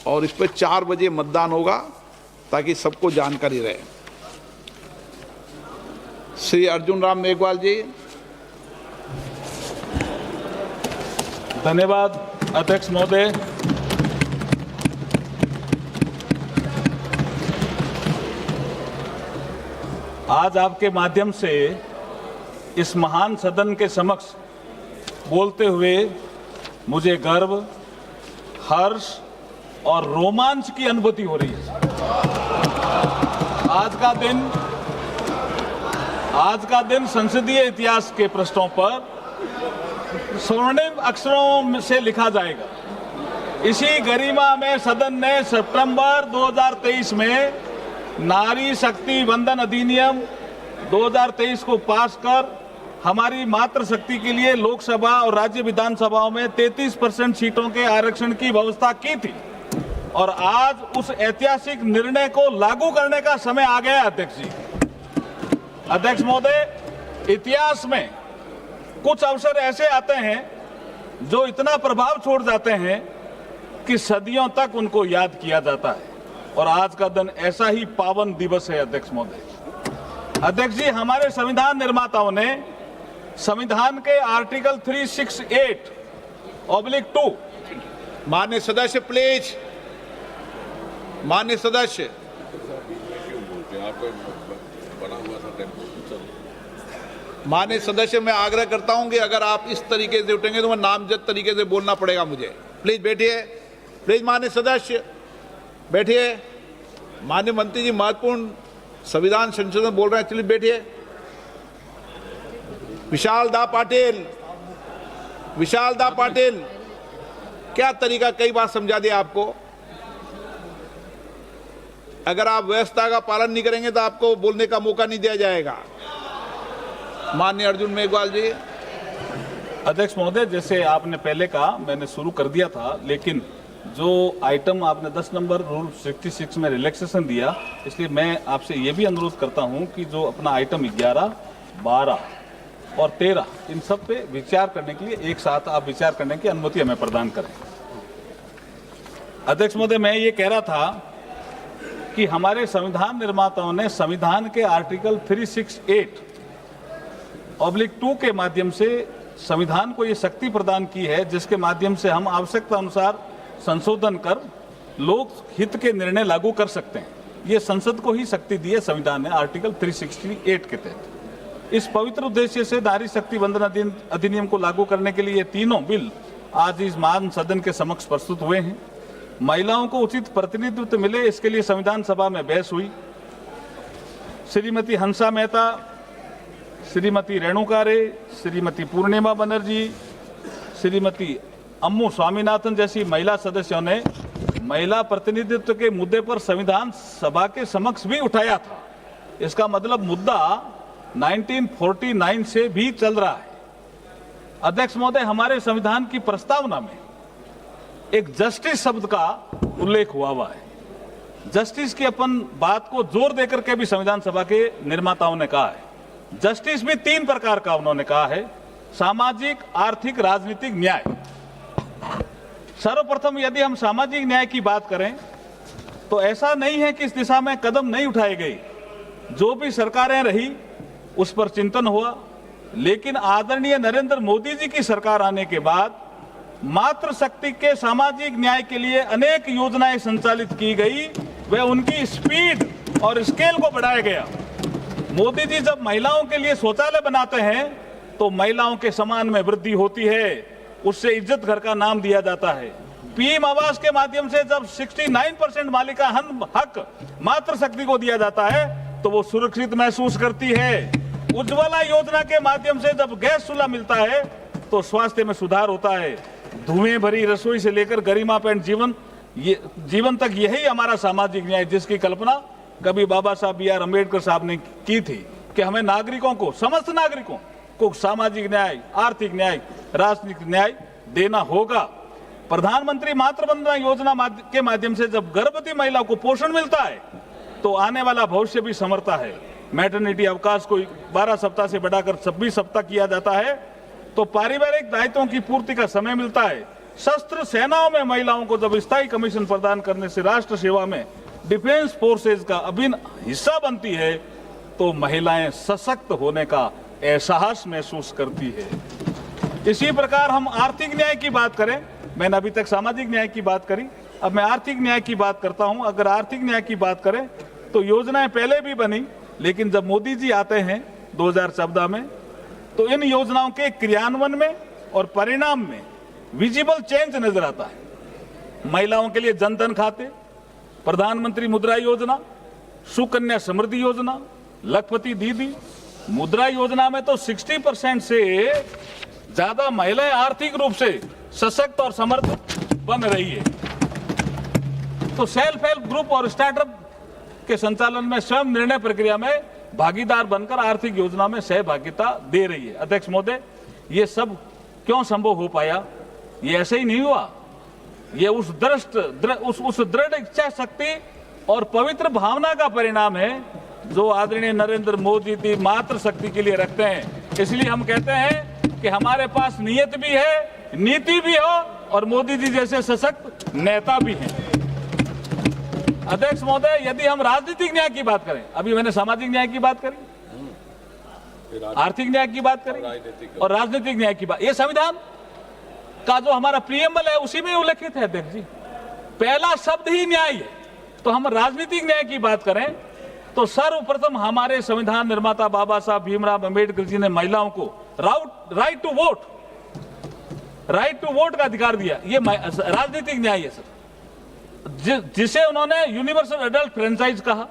और इस पर 4 बजे मतदान होगा ताकि सबको जानकारी रहे। श्री अर्जुन राम मेघवाल जी। धन्यवाद अध्यक्ष महोदय। आज आपके माध्यम से इस महान सदन के समक्ष बोलते हुए मुझे गर्व, हर्ष और रोमांच की अनुभूति हो रही है। आज का दिन संसदीय इतिहास के पृष्ठों पर स्वर्णिम अक्षरों से लिखा जाएगा। इसी गरिमा में सदन ने सितंबर 2023 में नारी शक्ति वंदन अधिनियम 2023 को पास कर हमारी मातृशक्ति के लिए लोकसभा और राज्य विधानसभाओं में 33% सीटों के आरक्षण की व्यवस्था की थी और आज उस ऐतिहासिक निर्णय को लागू करने का समय आ गया है। अध्यक्ष जी, अध्यक्ष महोदय, इतिहास में कुछ अवसर ऐसे आते हैं जो इतना प्रभाव छोड़ जाते हैं कि सदियों तक उनको याद किया जाता है और आज का दिन ऐसा ही पावन दिवस है। अध्यक्ष महोदय, अध्यक्ष जी, हमारे संविधान निर्माताओं ने संविधान के आर्टिकल 368/2 माननीय सदस्य प्लीज, माननीय सदस्य, माननीय सदस्य, मैं आग्रह करता हूं कि अगर आप इस तरीके से उठेंगे तो मैं नामजद तरीके से बोलना पड़ेगा मुझे। प्लीज बैठिए, प्लीज माननीय सदस्य बैठिए। माननीय मंत्री जी महत्वपूर्ण संविधान संशोधन बोल रहे हैं, चलिए बैठिए। विशाल दा पाटिल, विशाल दा पाटिल, क्या तरीका, कई बार समझा दिया आपको। अगर आप व्यवस्था का पालन नहीं करेंगे तो आपको बोलने का मौका नहीं दिया जाएगा। माननीय अर्जुन मेघवाल जी। अध्यक्ष महोदय, जैसे आपने पहले कहा, मैंने शुरू कर दिया था, लेकिन जो आइटम आपने 10 नंबर रूल 66 में रिलैक्सेशन दिया, इसलिए मैं आपसे ये भी अनुरोध करता हूं कि जो अपना आइटम 11, 12 और 13 इन सब पे विचार करने के लिए एक साथ आप विचार करने की अनुमति हमें प्रदान करें। अध्यक्ष महोदय, मैं ये कह रहा था कि हमारे संविधान निर्माताओं ने संविधान के आर्टिकल 368/2 के माध्यम से संविधान को ये शक्ति प्रदान की है जिसके माध्यम से हम आवश्यकता अनुसार संशोधन कर लोक हित के निर्णय लागू कर सकते हैं। ये संसद को ही शक्ति दी है संविधान ने आर्टिकल 368 के तहत। इस पवित्र उद्देश्य से नारी शक्ति वंदन अधिनियम को लागू करने के लिए तीनों बिल आज इस महान सदन के समक्ष प्रस्तुत हुए हैं। महिलाओं को उचित प्रतिनिधित्व मिले, इसके लिए संविधान सभा में बहस हुई। श्रीमती हंसा मेहता, श्रीमती रेणुका रे, श्रीमती पूर्णिमा बनर्जी, श्रीमती अम्मू स्वामीनाथन जैसी महिला सदस्यों ने महिला प्रतिनिधित्व के मुद्दे पर संविधान सभा के समक्ष भी उठाया था। इसका मतलब मुद्दा 1949 से भी चल रहा है। अध्यक्ष महोदय, हमारे संविधान की प्रस्तावना में एक जस्टिस शब्द का उल्लेख हुआ है। जस्टिस की अपन बात को जोर देकर के भी संविधान सभा के निर्माताओं ने कहा है। जस्टिस भी 3 प्रकार का उन्होंने कहा है: सामाजिक, आर्थिक, राजनीतिक न्याय। सर्वप्रथम यदि हम सामाजिक न्याय की बात करें तो ऐसा नहीं है कि इस दिशा में कदम नहीं उठाए गए। जो भी सरकारें रही उस पर चिंतन हुआ, लेकिन आदरणीय नरेंद्र मोदी जी की सरकार आने के बाद मातृशक्ति के सामाजिक न्याय के लिए अनेक योजनाएं संचालित की गई। वह उनकी स्पीड और स्केल को बढ़ाया गया। मोदी जी जब महिलाओं के लिए शौचालय बनाते हैं तो महिलाओं के सम्मान में वृद्धि होती है, उससे इज्जत घर का नाम दिया जाता है। पीएम आवास के माध्यम से जब 69% मालिका हक मातृशक्ति को दिया जाता है तो वो सुरक्षित महसूस करती है। उज्ज्वला योजना के माध्यम से जब गैस चूल्हा मिलता है तो स्वास्थ्य में सुधार होता है। धुएं भरी रसोई से लेकर गरिमापूर्ण जीवन तक, यही हमारा सामाजिक न्याय जिसकी कल्पना कभी बाबा साहब बी आर अम्बेडकर साहब ने की थी कि हमें नागरिकों को, समस्त नागरिकों को सामाजिक न्याय, आर्थिक न्याय, राजनीतिक न्याय देना होगा। प्रधानमंत्री मातृ वंदना योजना के माध्यम से जब गर्भवती महिला को पोषण मिलता है तो आने वाला भविष्य भी संवरता है। मैटरनिटी अवकाश को 12 सप्ताह से बढ़ाकर 26 सप्ताह किया जाता है तो पारिवारिक दायित्वों की पूर्ति का समय मिलता है। शस्त्र सेनाओं में महिलाओं को जब स्थायी कमीशन प्रदान करने से राष्ट्र सेवा में डिफेंस फोर्सेज का अभिन्न हिस्सा बनती है तो महिलाएं सशक्त होने का एहसास महसूस करती है। इसी प्रकार हम आर्थिक न्याय की बात करें, मैंने अभी तक सामाजिक न्याय की बात करी, अब मैं आर्थिक न्याय की बात करता हूं। अगर आर्थिक न्याय की बात करें तो योजनाएं पहले भी बनी, लेकिन जब मोदी जी आते हैं 2014 में तो इन योजनाओं के क्रियान्वयन में और परिणाम में विजिबल चेंज नजर आता है। महिलाओं के लिए जनधन खाते, प्रधानमंत्री मुद्रा योजना, सुकन्या समृद्धि योजना, लखपति दीदी, मुद्रा योजना में तो 60% से ज्यादा महिलाएं आर्थिक रूप से सशक्त और समर्थ बन रही है। तो सेल्फ हेल्प ग्रुप और स्टार्टअप के संचालन में स्वयं निर्णय प्रक्रिया में भागीदार बनकर आर्थिक योजना में सहभागिता दे रही है। अध्यक्ष महोदय, ये सब क्यों संभव हो पाया? ये ऐसे ही नहीं हुआ। ये उस दृढ़ इच्छा शक्ति और पवित्र भावना का परिणाम है जो आदरणीय नरेंद्र मोदी जी मातृ शक्ति के लिए रखते हैं। इसलिए हम कहते हैं कि हमारे पास नियत भी है, नीति भी हो और मोदी जी जैसे सशक्त नेता भी हैं। अध्यक्ष महोदय, यदि हम राजनीतिक न्याय की बात करें, अभी मैंने सामाजिक न्याय की बात करी, आर्थिक न्याय की बात करी और राजनीतिक न्याय की बात, ये संविधान का जो हमारा प्रीएम्बल है उसी में उल्लेखित है। अध्यक्ष जी, पहला शब्द ही न्याय है। तो हम राजनीतिक न्याय की बात करें तो सर्वप्रथम हमारे संविधान निर्माता बाबा साहब भीमराव अंबेडकर जी ने महिलाओं को राइट टू वोट का अधिकार दिया। ये राजनीतिक न्याय है सर, जिसे उन्होंने यूनिवर्सल एडल्ट फ्रेंचाइज कहा।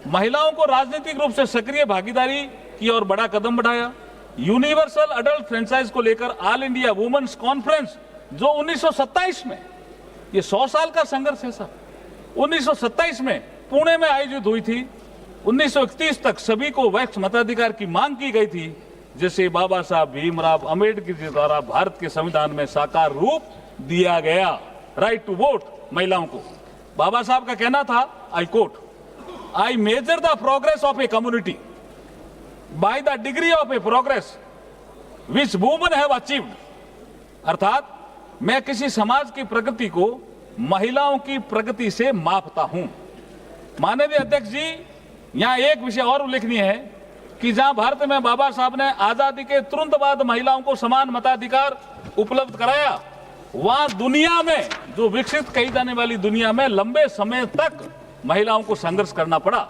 महिलाओं को राजनीतिक रूप से सक्रिय भागीदारी की ओर बड़ा कदम बढ़ाया। यूनिवर्सल एडल्ट फ्रेंचाइज को लेकर ऑल इंडिया वुमेन्स कॉन्फ्रेंस जो 1927 में, ये 100 साल का संघर्ष है सर, 1927 में पुणे में आयोजित हुई थी। 1931 तक सभी को वैक्स मताधिकार की मांग की गई थी, जिसे बाबा साहब भीमराव अंबेडकर जी द्वारा भारत के संविधान में साकार रूप दिया गया। राइट टू वोट महिलाओं को। बाबा साहब का कहना था, I quote, I measure the progress of a community by the degree of A progress which women have achieved. अर्थात मैं किसी समाज की प्रगति को महिलाओं की प्रगति से मापता हूं। माननीय अध्यक्ष जी, यहां एक विषय और उल्लेखनीय है कि जहां भारत में बाबा साहब ने आजादी के तुरंत बाद महिलाओं को समान मताधिकार उपलब्ध कराया, वहां दुनिया में, जो विकसित कही जाने वाली दुनिया में, लंबे समय तक महिलाओं को संघर्ष करना पड़ा।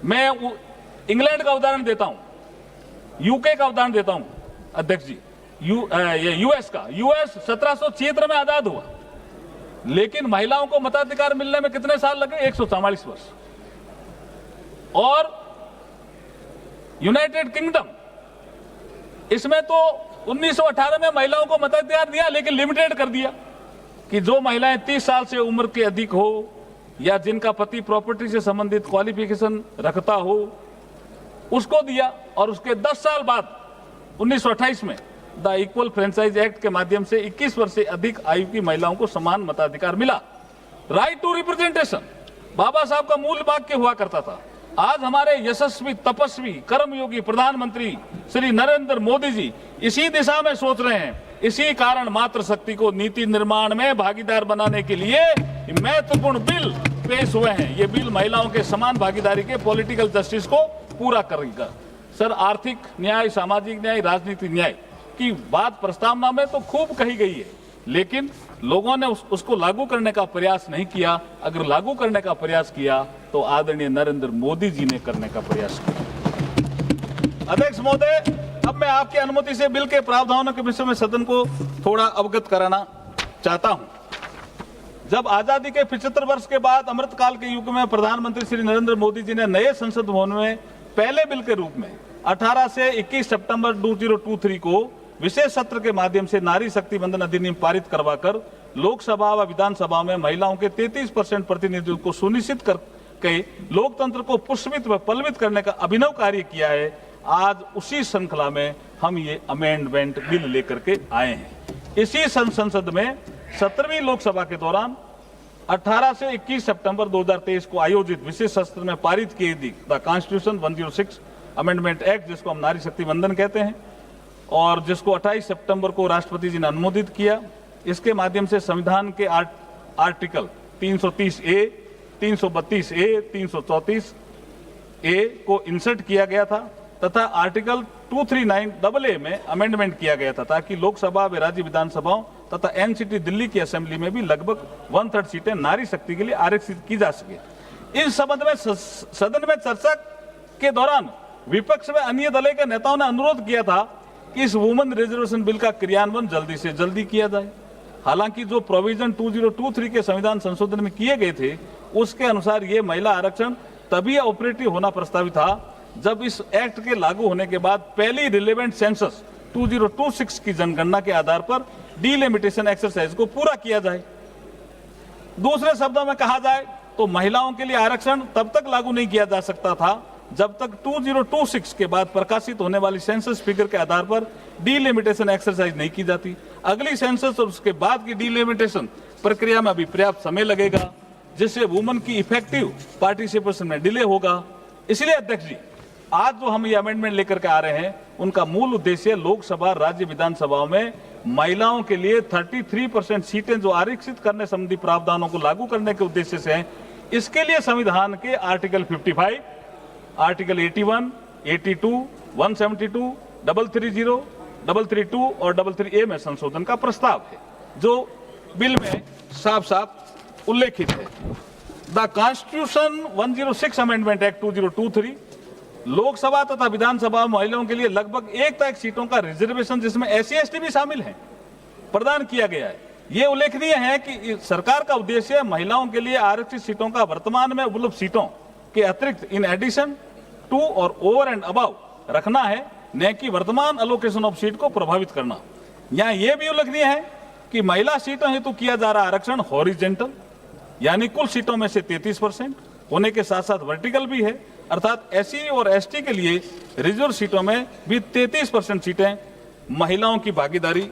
मैं इंग्लैंड का उदाहरण देता हूं, यूके का उदाहरण देता हूं अध्यक्ष जी, यूएस का। यूएस 1776 में आजाद हुआ, लेकिन महिलाओं को मताधिकार मिलने में कितने साल लगे? 144 वर्ष। और यूनाइटेड किंगडम, इसमें तो 1918 में महिलाओं को मताधिकार दिया, लेकिन लिमिटेड कर दिया कि जो महिलाएं 30 साल से उम्र के अधिक हो या जिनका पति प्रॉपर्टी से संबंधित क्वालिफिकेशन रखता हो, उसको दिया। और उसके 10 साल बाद 1928 में द इक्वल फ्रेंचाइज एक्ट के माध्यम से 21 वर्ष से अधिक आयु की महिलाओं को समान मताधिकार मिला। राइट टू रिप्रेजेंटेशन बाबा साहब का मूल वाक्य हुआ करता था। आज हमारे यशस्वी, तपस्वी, कर्मयोगी प्रधानमंत्री श्री नरेंद्र मोदी जी इसी दिशा में सोच रहे हैं। इसी कारण मातृशक्ति को नीति निर्माण में भागीदार बनाने के लिए महत्वपूर्ण बिल पेश हुए हैं। ये बिल महिलाओं के समान भागीदारी के पॉलिटिकल जस्टिस को पूरा करेगा। सर, आर्थिक न्याय, सामाजिक न्याय, राजनीतिक न्याय की बात प्रस्तावना में तो खूब कही गई है, लेकिन लोगों ने उसको लागू करने का प्रयास नहीं किया। अगर लागू करने का प्रयास किया तो आदरणीय नरेंद्र मोदी जी ने करने का प्रयास किया। अध्यक्ष महोदय, अब मैं आपकी अनुमति से बिल के प्रावधानों के विषय में सदन को थोड़ा अवगत कराना चाहता हूं। जब आजादी के 75 वर्ष के बाद अमृतकाल के युग में प्रधानमंत्री श्री नरेंद्र मोदी जी ने नए संसद भवन में पहले बिल के रूप में 18 से 21 सितंबर 2023 को विशेष सत्र के माध्यम से नारी शक्ति वंदन अधिनियम पारित करवाकर लोकसभा व विधानसभा में महिलाओं के 33% प्रतिनिधित्व को सुनिश्चित करके लोकतंत्र को पुष्पित व पल्लवित करने का अभिनव कार्य किया है। आज उसी श्रृंखला में हम ये अमेंडमेंट बिल लेकर के आए हैं। इसी संसद में 17वीं लोकसभा के दौरान 18 से 21 सितंबर 2023 को आयोजित विशेष सत्र में पारित की गई द कॉन्स्टिट्यूशन 106 अमेंडमेंट एक्ट, जिसको हम नारी शक्ति वंदन कहते हैं, और जिसको 28 सितंबर को राष्ट्रपति जी ने अनुमोदित किया। इसके माध्यम से संविधान के आर्टिकल 330A, 332A, 334A को इंसर्ट किया गया था तथा आर्टिकल 239AA में अमेंडमेंट किया गया था ताकि लोकसभा व राज्य विधानसभाओं तथा एनसीटी दिल्ली की असेंबली में भी लगभग 1/3 सीटें नारी शक्ति के लिए आरक्षित की जा सके। इस संबंध में सदन में चर्चा के दौरान विपक्ष में अन्य दलों के नेताओं ने अनुरोध किया था कि इस वुमेन रिजर्वेशन बिल का क्रियान्वयन जल्दी से जल्दी किया जाए। हालांकि जो प्रोविजन 2023 के संविधान संशोधन में किए गए थे उसके अनुसार ये महिला आरक्षण तभी ऑपरेटिव होना प्रस्तावित था जब इस एक्ट के लागू होने के बाद पहली रिलेवेंट सेंसस 2026 की जनगणना के आधार पर डिलिमिटेशन एक्सरसाइज को पूरा किया जाए। दूसरे शब्दों में कहा जाए तो महिलाओं के लिए आरक्षण तब तक लागू नहीं किया जा सकता था जब तक 2026 के बाद प्रकाशित होने वाली सेंसस फिगर के आधार पर डिलिमिटेशन एक्सरसाइज नहीं की जाती। अगली सेंसस और उसके बाद की डिलिमिटेशन प्रक्रिया में अभी पर्याप्त समय लगेगा जिससे वुमेन की इफेक्टिव पार्टिसिपेशन में डिले होगा। इसलिए अध्यक्ष जी, आज जो हम ये अमेंडमेंट लेकर के आ रहे हैं उनका मूल उद्देश्य लोकसभा राज्य विधानसभाओं में महिलाओं के लिए 33% सीटें जो आरक्षित करने संबंधी प्रावधानों को लागू करने के उद्देश्य से हैं। इसके लिए संविधान के आर्टिकल 55, आर्टिकल 81, 82, 172, 330, 332 और 333A में संशोधन का प्रस्ताव है जो बिल में साफ साफ उल्लेखित है। The constitution 106 amendment act 2023 Lok Sabha तथा विधानसभा महिलाओं के लिए लगभग 1/3 सीटों का रिजर्वेशन जिसमें SC/ST भी शामिल हैं प्रदान किया गया है। ये उल्लेखनीय है कि सरकार का उद्देश्य महिलाओं के लिए आरक्षित सीटों का वर्तमान में उपलब्ध सीटों के अतिरिक्त इन एडिशन टू और ओवर एंड अबव रखना है, न कि वर्तमान अलोकेशन ऑफ सीट को प्रभावित करना। यहाँ यह भी उल्लेखनीय है कि महिला सीटों हेतु किया जा रहा आरक्षण हॉरिजेंटल यानी कुल सीटों में से 33% होने के साथ साथ वर्टिकल भी है, अर्थात SC और ST के लिए रिजर्व सीटों में भी 33% सीटें महिलाओं की भागीदारी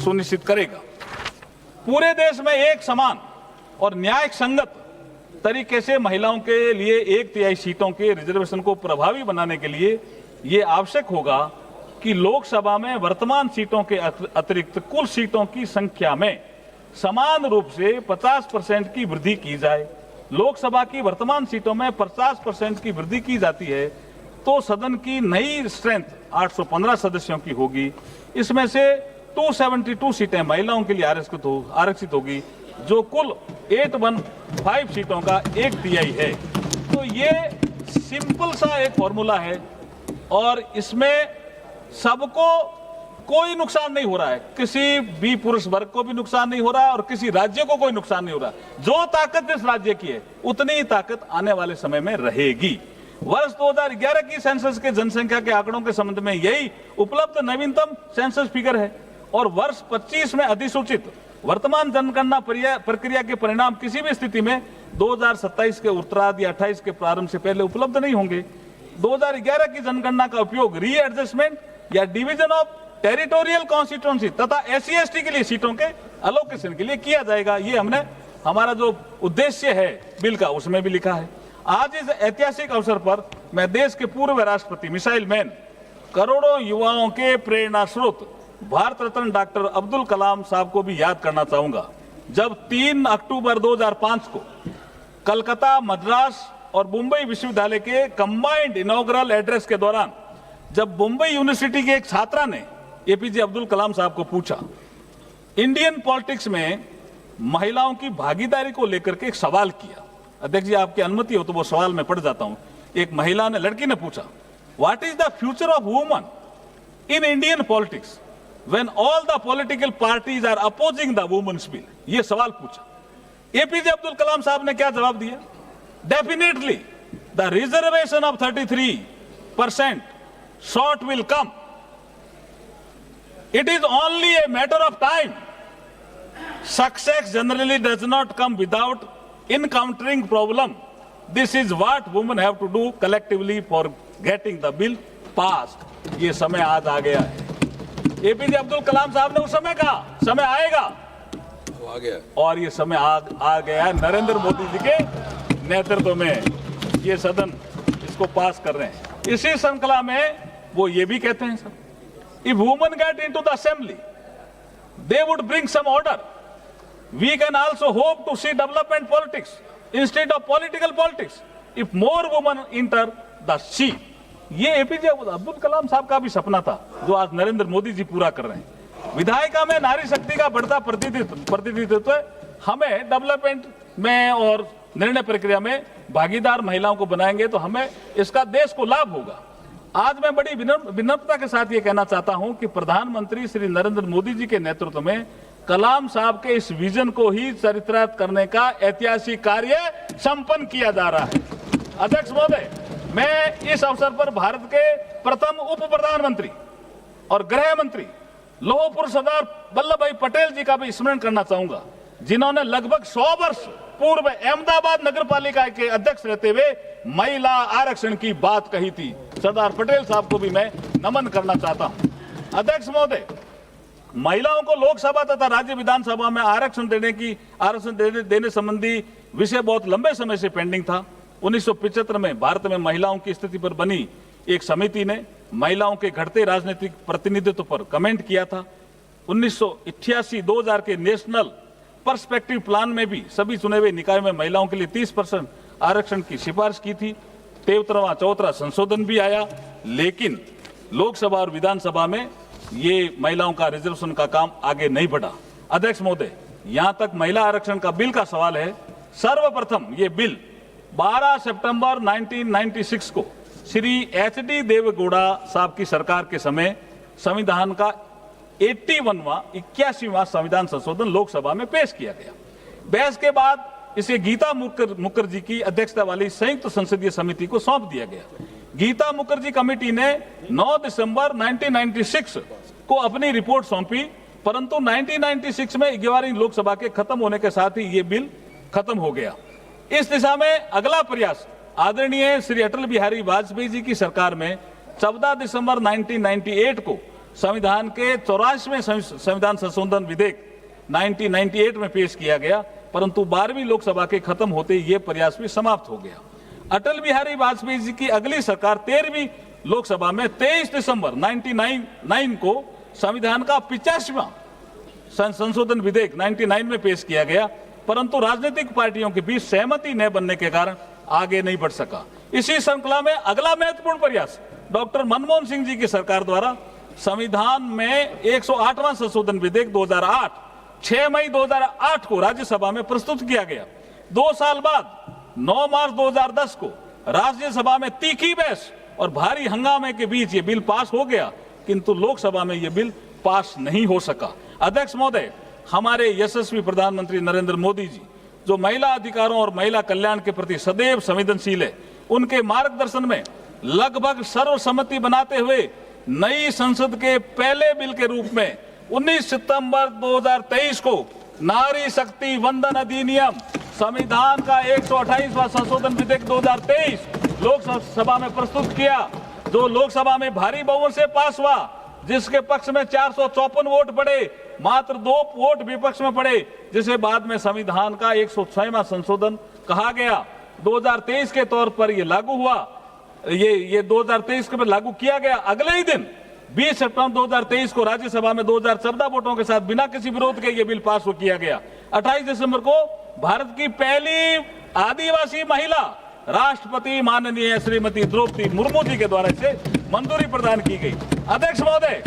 सुनिश्चित करेगा। पूरे देश में एक समान और न्याय संगत तरीके से महिलाओं के लिए 1/3 सीटों के रिजर्वेशन को प्रभावी बनाने के लिए ये आवश्यक होगा कि लोकसभा में वर्तमान सीटों के अतिरिक्त कुल सीटों की संख्या में समान रूप से 50% की वृद्धि की जाए। लोकसभा की वर्तमान सीटों में 50% की वृद्धि की जाती है तो सदन की नई स्ट्रेंथ 815 सदस्यों की होगी। इसमें से 272 सीटें महिलाओं के लिए आरक्षित होगी जो कुल 815 सीटों का 1/3 है। तो ये सिंपल सा एक फॉर्मूला है और इसमें सबको कोई नुकसान नहीं हो रहा है, किसी भी पुरुष वर्ग को भी नुकसान नहीं हो रहा है और किसी राज्य को कोई नुकसान नहीं हो रहा। जो ताकत इस राज्य की है उतनी ही ताकत आने वाले समय में रहेगी। वर्ष 2011 की सेंसस के जनसंख्या के आंकड़ों के संबंध में यही उपलब्ध नवीनतम सेंसस फिगर है और वर्ष 25 में अधिसूचित वर्तमान जनगणना प्रक्रिया के परिणाम किसी भी स्थिति में 2027 के उत्तरार्ध या 28 के प्रारंभ से पहले उपलब्ध नहीं होंगे। 2011 की जनगणना का उपयोग रीएडजस्टमेंट या डिवीजन ऑफ टेरिटोरियल कॉन्स्टिट्यूएंसी तथा SC/ST के लिए सीटों के अलोकेशन के लिए किया जाएगा। ये हमने हमारा जो उद्देश्य है बिल का उसमें भी लिखा है। आज इस ऐतिहासिक अवसर पर मैं देश के पूर्व राष्ट्रपति मिसाइल मैन करोड़ों युवाओं के प्रेरणा स्रोत भारत रत्न डॉक्टर अब्दुल कलाम साहब को भी याद करना चाहूंगा। जब 3 अक्टूबर 2005 को कलकत्ता, मद्रास और मुंबई विश्वविद्यालय के कंबाइंड इनॉग्रल एड्रेस के दौरान जब मुंबई यूनिवर्सिटी के एक छात्रा ने APJ अब्दुल कलाम साहब को पूछा इंडियन पॉलिटिक्स में महिलाओं की भागीदारी को लेकर के एक सवाल किया। अध्यक्ष जी, आपकी अनुमति हो तो वो सवाल मैं पढ़ जाता हूं। एक महिला ने, लड़की ने पूछा, what is the future of woman in Indian politics when all the political parties are opposing the women's bill? ये सवाल पूछा। APJ अब्दुल कलाम साहब ने क्या जवाब दिया? Definitely the reservation of 33% short will come. It is only a matter of time. Success generally does not come without encountering problem. This is what women have to do collectively for getting the bill passed. ये समय आज आ गया है। APJ Abdul Kalam साहब ने उस समय कहा समय आएगा, आ गया और ये समय आ गया है। नरेंद्र मोदी जी के नेतृत्व में ये सदन इसको पास कर रहे हैं। इसी श्रृंखला में वो ये भी कहते हैं sir, if women get into the assembly they would bring some order. We can also hope to see development politics instead of political politics if more women enter the sea. ये एपीजे अब्दुल कलाम साहब का भी सपना था जो आज नरेंद्र मोदी जी पूरा कर रहे हैं। विधायिका में नारी शक्ति का बढ़ता प्रतिनिधित्व हमें डेवलपमेंट में और निर्णय प्रक्रिया में भागीदार महिलाओं को बनाएंगे तो हमें इसका देश को लाभ होगा। आज मैं बड़ी विनम्रता के साथ ये कहना चाहता हूं कि प्रधानमंत्री श्री नरेंद्र मोदी जी के नेतृत्व में कलाम साहब के इस विजन को ही चरित्रार्थ करने का ऐतिहासिक कार्य संपन्न किया जा रहा है। अध्यक्ष महोदय, मैं इस अवसर पर भारत के प्रथम उप प्रधानमंत्री और गृह मंत्री लौह पुरुष सरदार वल्लभ भाई पटेल जी का भी स्मरण करना चाहूंगा, जिन्होंने लगभग 100 वर्ष पूर्व अहमदाबाद नगर पालिका के अध्यक्ष रहते हुए महिला आरक्षण की बात कही थी। सरदार पटेल साहब को भी मैं नमन करना चाहता हूं। अध्यक्ष महोदय, महिलाओं को लोकसभा तथा राज्य विधानसभा में आरक्षण देने संबंधी विषय बहुत लंबे समय से पेंडिंग था। 1975 में भारत में महिलाओं की स्थिति पर बनी एक समिति ने महिलाओं के घटते राजनीतिक प्रतिनिधित्व पर कमेंट किया था। 1988-2000 के नेशनल पर्सपेक्टिव प्लान में भी सभी चुने हुए निकाय में महिलाओं के लिए 30% आरक्षण की सिफारिश की थी। 13वां संशोधन भी आया, लेकिन लोकसभा और विधानसभा में ये महिलाओं का रिजर्वेशन का काम आगे नहीं बढ़ा। अध्यक्ष महोदय, यहां तक महिला आरक्षण का बिल का सवाल है। सर्वप्रथम ये बिल 12 सितंबर 1996 को श्री एच.डी. देवेगौड़ा साहब की सरकार के समय संविधान का 81वां संविधान संशोधन लोकसभा में पेश किया गया। बहस के बाद इसे गीता मुखर्जी की अध्यक्षता वाली संयुक्त संसदीय समिति को सौंप दिया गया। गीता मुखर्जी कमेटी ने 9 दिसंबर 1996 को अपनी रिपोर्ट सौंपी, परंतु 1996 में 11वीं लोकसभा के खत्म होने के साथ ही ये बिल खत्म हो गया। इस दिशा में अगला प्रयास आदरणीय श्री अटल बिहारी वाजपेयी जी की सरकार में 14 दिसंबर 1998 को संविधान के 84वें संविधान संशोधन विधेयक 1998 में पेश किया गया, परंतु 12वीं लोकसभा के खत्म होते ये प्रयास भी समाप्त हो गया। अटल बिहारी वाजपेयी जी की अगली सरकार 13वीं लोकसभा में 23 दिसंबर 1999 को संविधान का 85वां संशोधन विधेयक 99 में पेश किया गया, परंतु राजनीतिक पार्टियों के बीच सहमति न बनने के कारण आगे नहीं बढ़ सका। इसी श्रृंखला में अगला महत्वपूर्ण प्रयास डॉक्टर मनमोहन सिंह जी की सरकार द्वारा संविधान में 108वां संशोधन विधेयक 2008 6 मई 2008 को राज्यसभा में प्रस्तुत किया गया। 2 साल बाद 9 मार्च 2010 को राज्यसभा में तीखी बहस और भारी हंगामे के बीच ये बिल पास हो गया, किंतु लोकसभा में ये बिल पास नहीं हो सका। अध्यक्ष महोदय, हमारे यशस्वी प्रधानमंत्री नरेंद्र मोदी जी जो महिला अधिकारों और महिला कल्याण के प्रति सदैव संवेदनशील है, उनके मार्गदर्शन में लगभग सर्वसम्मति बनाते हुए नई संसद के पहले बिल के रूप में 19 सितंबर 2023 को नारी शक्ति वंदन अधिनियम संविधान का 128वां संशोधन विधेयक 2023 लोकसभा में प्रस्तुत किया, जो लोकसभा में भारी बहुमत से पास हुआ, जिसके पक्ष में 454 वोट पड़े, मात्र 2 वोट विपक्ष में पड़े, जिसे बाद में संविधान का 106वां संशोधन कहा गया। 2023 के तौर पर यह लागू हुआ, ये 2023 के पर लागू किया गया। अगले ही दिन 20 सितंबर 2023 को राज्यसभा में 2014 वोटों के साथ बिना किसी विरोध के ये बिल पास हो किया गया। 28 दिसंबर को भारत की पहली आदिवासी महिला राष्ट्रपति माननीय श्रीमती द्रौपदी मुर्मू जी के द्वारा इसे मंजूरी प्रदान की गई। अध्यक्ष महोदय,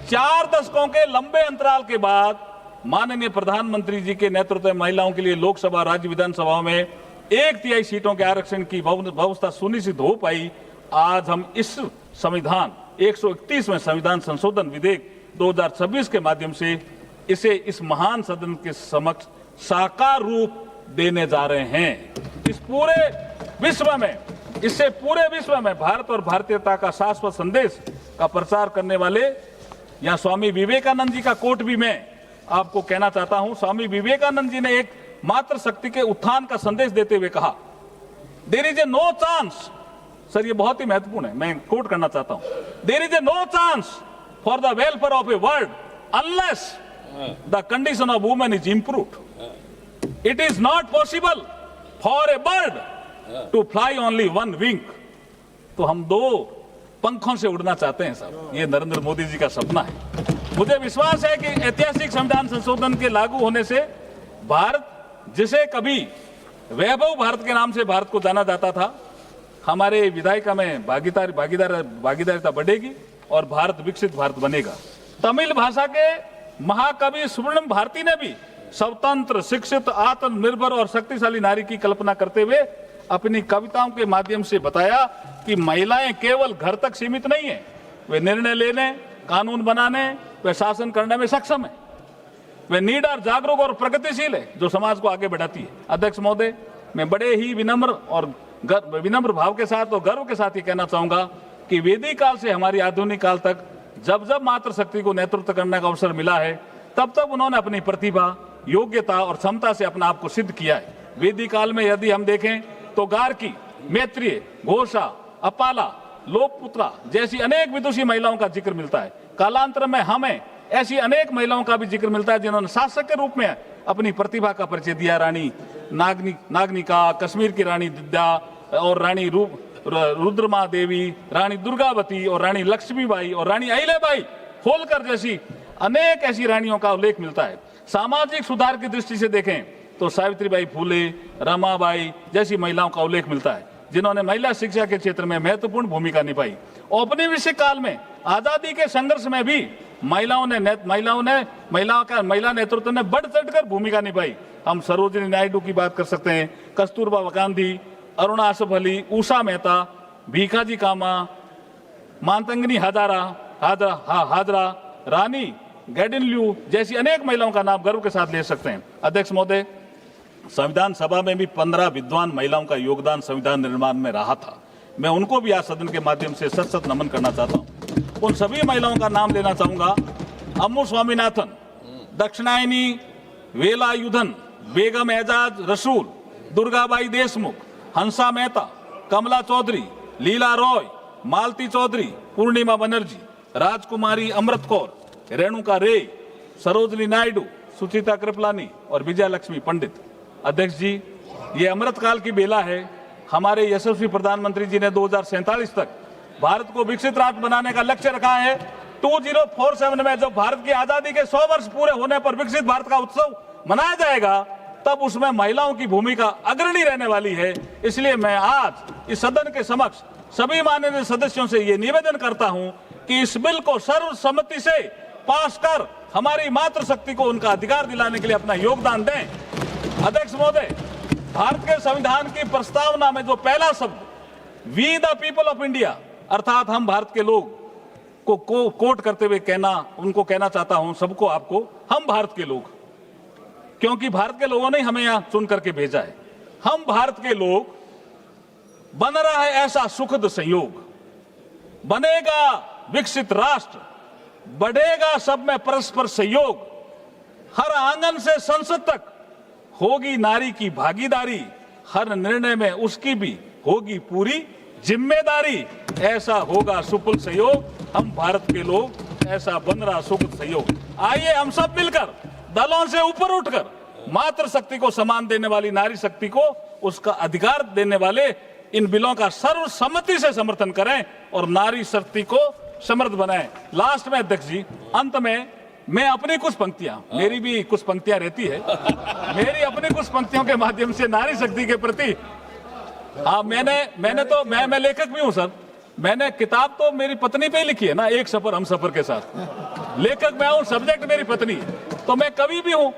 4 दशकों के लंबे अंतराल के बाद माननीय प्रधानमंत्री जी के नेतृत्व में महिलाओं के लिए लोकसभा राज्य विधानसभा में 1/3 सीटों के आरक्षण की व्यवस्था सुनिश्चित हो पाई। आज हम इस संविधान 131वें संविधान संशोधन विधेयक 2026 के माध्यम से इसे इस महान सदन के समक्ष साकार रूप देने जा रहे हैं। इस पूरे विश्व में, इससे पूरे विश्व में भारत और भारतीयता का शाश्वत संदेश का प्रचार करने वाले यहाँ स्वामी विवेकानंद जी का कोट भी मैं आपको कहना चाहता हूं। स्वामी विवेकानंद जी ने एक मातृ शक्ति के उत्थान का संदेश देते हुए कहा, there is a no chance, sir ये बहुत ही महत्वपूर्ण है, मैं कोट करना चाहता हूं, there is a no chance for the welfare of a world unless the condition of women is improved. It is not possible for a bird to fly only 1 wing. तो हम 2 पंखों से उड़ना चाहते हैं साहब, ये नरेंद्र मोदी जी का सपना है। मुझे विश्वास है कि ऐतिहासिक संविधान संशोधन के लागू होने से भारत, जिसे कभी वैभव भारत के नाम से भारत को जाना जाता था, हमारे विधायिका में भागीदारिता बढ़ेगी और भारत विकसित भारत बनेगा। तमिल भाषा के महाकवि सुब्रमण्यम भारती ने भी स्वतंत्र, शिक्षित, आत्मनिर्भर और शक्तिशाली नारी की कल्पना करते हुए अपनी कविताओं के माध्यम से बताया कि महिलाएं केवल घर तक सीमित नहीं है, वे निर्णय लेने, कानून बनाने, वे शासन करने में सक्षम है। वे निडर, जागरूक और प्रगतिशील है, जो समाज को आगे बढ़ाती है। अध्यक्ष महोदय, मैं बड़े ही विनम्र भाव के साथ और गर्व के साथ ये कहना चाहूंगा कि वैदिक काल से हमारी आधुनिक काल तक जब जब मातृशक्ति को नेतृत्व करने का अवसर मिला है, तब तब उन्होंने अपनी प्रतिभा, योग्यता और क्षमता से अपना आप को सिद्ध किया है। वैदिक काल में यदि हम देखें तो गार्की, मैत्रेय, घोषा, अपाला, लोकपुत्रा जैसी अनेक विदुषी महिलाओं का जिक्र मिलता है। कालांतर में हमें ऐसी अनेक महिलाओं का भी जिक्र मिलता है जिन्होंने शासक के रूप में अपनी प्रतिभा का परिचय दिया। रानी नागनिका, कश्मीर की रानी दिद्या और रानी रुद्रमा देवी, रानी दुर्गावती और रानी लक्ष्मीबाई और रानी अहिल्याबाई होलकर जैसी अनेक ऐसी रानियों का उल्लेख मिलता है। सामाजिक सुधार की दृष्टि से देखें तो सावित्रीबाई फूले, रमाबाई जैसी महिलाओं का उल्लेख मिलता है, जिन्होंने महिला शिक्षा के क्षेत्र में महत्वपूर्ण भूमिका निभाई। औपनिवेशिक काल में आजादी के संघर्ष में भी महिला नेतृत्व ने बढ़ चढ़कर भूमिका निभाई। हम सरोजिनी नायडू की बात कर सकते हैं, कस्तूरबा गांधी, अरुणा आसफ अली, उषा मेहता, भीखाजी कामा, मातंगनी हाजरा, रानी गैडिनल्यू जैसी अनेक महिलाओं का नाम गर्व के साथ ले सकते हैं। अध्यक्ष महोदय, संविधान सभा में भी 15 विद्वान महिलाओं का योगदान संविधान निर्माण में रहा था। मैं उनको भी आज सदन के माध्यम से सत नमन करना चाहता हूँ। उन सभी महिलाओं का नाम लेना चाहूंगा। अम्मू स्वामीनाथन, दक्षिणायनी वेलायुधन, बेगम एजाज रसूल, दुर्गाबाई देशमुख, हंसा मेहता, कमला चौधरी, लीला रॉय, मालती चौधरी, पूर्णिमा बनर्जी, राजकुमारी अमृत कौर, रेणुका रे, सरोजिनी नायडू, सुचिता कृपलानी और विजय लक्ष्मी पंडित। अध्यक्ष जी, ये अमृतकाल की बेला है। हमारे यशस्वी प्रधानमंत्री जी ने 2047 तक भारत को विकसित राष्ट्र बनाने का लक्ष्य रखा है। 2047 में जब भारत की आजादी के 100 वर्ष पूरे होने पर विकसित भारत का उत्सव मनाया जाएगा, तब उसमें महिलाओं की भूमिका अग्रणी रहने वाली है। इसलिए मैं आज इस सदन के समक्ष सभी माननीय सदस्यों से ये निवेदन करता हूं कि इस बिल को सर्वसम्मति से पास कर हमारी मातृशक्ति को उनका अधिकार दिलाने के लिए अपना योगदान दें। अध्यक्ष महोदय, भारत के संविधान की प्रस्तावना में जो पहला शब्द we the people of India, अर्थात हम भारत के लोग को कोट करते हुए उनको कहना चाहता हूं, सबको, आपको, हम भारत के लोग, क्योंकि भारत के लोगों ने हमें यहां चुन करके भेजा है। हम भारत के लोग, बन रहा है ऐसा सुखद संयोग, बनेगा विकसित राष्ट्र, बढ़ेगा सब में परस्पर सहयोग, हर आंगन से संसद तक होगी नारी की भागीदारी, हर निर्णय में उसकी भी होगी पूरी जिम्मेदारी, ऐसा होगा सुपुल सहयोग, हम भारत के लोग, ऐसा बन रहा सुखद सहयोग। आइए हम सब मिलकर दलों से ऊपर उठकर मातृशक्ति को सम्मान देने वाली नारी शक्ति को उसका अधिकार देने वाले इन बिलों का सर्वसम्मति से समर्थन करें और नारी शक्ति को समृद्ध बनाएं। लास्ट में अध्यक्ष जी, अंत में मैं अपनी कुछ पंक्तियां, मेरी भी कुछ पंक्तियां रहती है, मेरी अपनी कुछ पंक्तियों के माध्यम से नारी शक्ति के प्रति, हाँ, मैं लेखक भी हूं सर। मैंने किताब तो मेरी पत्नी पे ही लिखी है ना, एक सफर हम सफर के साथ। लेखक मैं हूं, सब्जेक्ट मेरी पत्नी है, तो मैं कवि भी हूं।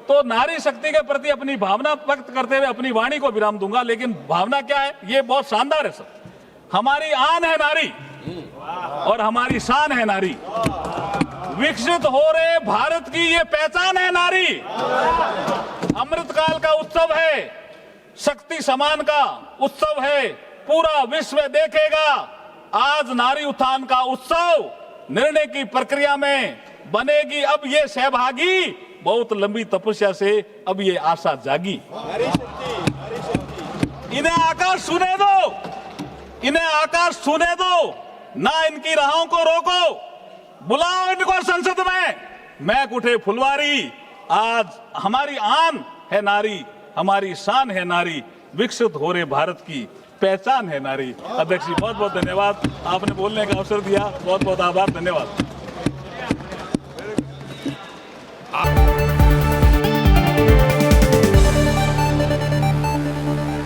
तो नारी शक्ति के प्रति अपनी भावना व्यक्त करते हुए अपनी वाणी को विराम दूंगा। लेकिन भावना क्या है, ये बहुत शानदार है सर। हमारी आन है नारी और हमारी शान है नारी, विकसित हो रहे भारत की ये पहचान है नारी। अमृतकाल का उत्सव है, शक्ति समान का उत्सव है, पूरा विश्व देखेगा आज नारी उत्थान का उत्सव। निर्णय की प्रक्रिया में बनेगी अब ये सहभागी, बहुत लंबी तपस्या से अब ये आशा जागी। इन्हें आकाश सुने दो, इन्हें आकाश सुने दो, ना इनकी राहों को रोको, बुलाओ इनको संसद में, महक उठे फुलवारी। आज हमारी आन है नारी, हमारी शान है नारी, विकसित हो रहे भारत की पहचान है नारी। अध्यक्ष जी, बहुत बहुत धन्यवाद, आपने बोलने का अवसर दिया, बहुत बहुत आभार, धन्यवाद। आप